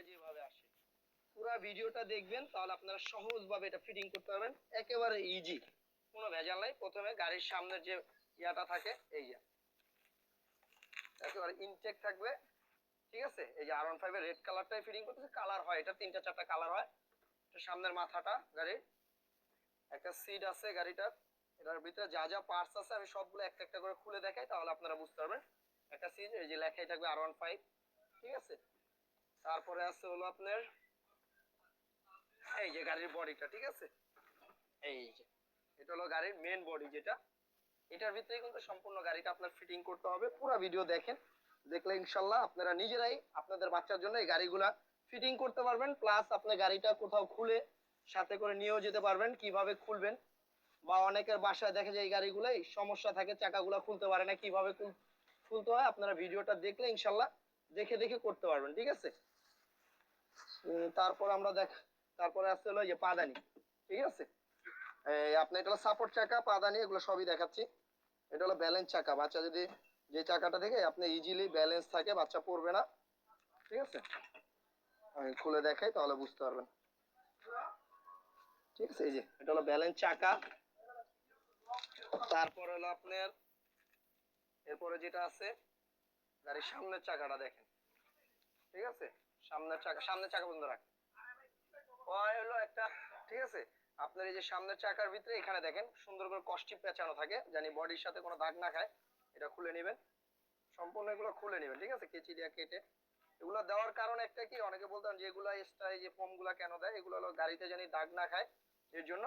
থেকে যেভাবে আসে। পুরো ভিডিওটা দেখবেন, তাহলে আপনারা সহজভাবে এটা ফিটিং করতে পারবেন, একেবারে ইজি, কোনো ভেজাল নাই। প্রথমে গাড়ির সামনের যে ইয়াটা থাকে, এই যে একেবারে ইনটেক থাকবে, ঠিক আছে। এই যে R15 এর রেড কালারটাই ফিটিং করতেছে, কালার হয় এটা 3টা 4টা কালার হয়। সামনের মাথাটা গাড়ির, একটা সিট আছে গাড়িটার, এটার ভিতরে যা যা পার্টস আছে আমি সবগুলো একটা একটা করে খুলে দেখাই, তাহলে আপনারা বুঝতে পারবেন। একটা সিট, এই যে লেখাই থাকবে R15, ঠিক আছে। তারপরে আছে হলো আপনার এই যে গাড়ির বডিটা, ঠিক আছে। এই যে এটা হলো গাড়ির মেন বডি যেটা, এটার ভিতরে কিন্তু সম্পূর্ণ গাড়িটা আপনার ফিটিং করতে হবে। পুরো ভিডিও দেখেন, দেখলে ইনশাল্লাহ আপনারা নিজেরাই আপনাদের বাচ্চার জন্য এই গাড়িগুলা ফিটিং করতে পারবেন। প্লাস আপনি গাড়িটা কোথাও খুলে সাথে করে নিয়েও যেতে পারবেন, কিভাবে খুলবেন। বা অনেকের বাসায় দেখে যে এই গাড়িগুলাই সমস্যা থাকে, চাকাগুলা খুলতে পারে না, কিভাবে খুলতে হয় আপনারা ভিডিওটা দেখলে ইনশাল্লাহ দেখে দেখে করতে পারবেন, ঠিক আছে। তারপর আমরা তারপরে আসছে হলো যে পাদানি, ঠিক আছে। আপনি এটা হলো সাপোর্ট চাকা, পাদানি, এগুলো সবই দেখাচ্ছি। এটা হলো ব্যালেন্স চাকা, বাচ্চা যদি যে চাকাটা থেকে আপনি ইজিলি ব্যালেন্স থাকে, বাচ্চা পড়বে না, ঠিক আছে। আমি খুলে দেখাই তাহলে বুঝতে পারবেন, ঠিক আছে। এই যে এটা হলো ব্যালেন্স চাকা। তারপর হলো আপনার এরপরে যেটা আছে গাড়ির সামনের চাকাটা দেখেন, ঠিক আছে। সামনের চাকা বন্ধ রাখ, ওই হলো একটা, ঠিক আছে। আপনার এই যে সামনের চাকার ভিতরে এখানে দেখেন সুন্দর করে কষ্টি পেঁচানো থাকে, জানি বডির সাথে কোনো দাগ না খায়। এটা খুলে নেবেন, সম্পূর্ণ এগুলো খুলে নেবেন, ঠিক আছে, কেচি দিয়ে কেটে। এগুলো দেওয়ার কারণ একটা কি, অনেকে বলতাম যে এগুলা এক্সট্রা এই যে ফোম গুলা কেন দেয়, এগুলো হলো গাড়িতে জানি দাগ না খায় এর জন্য।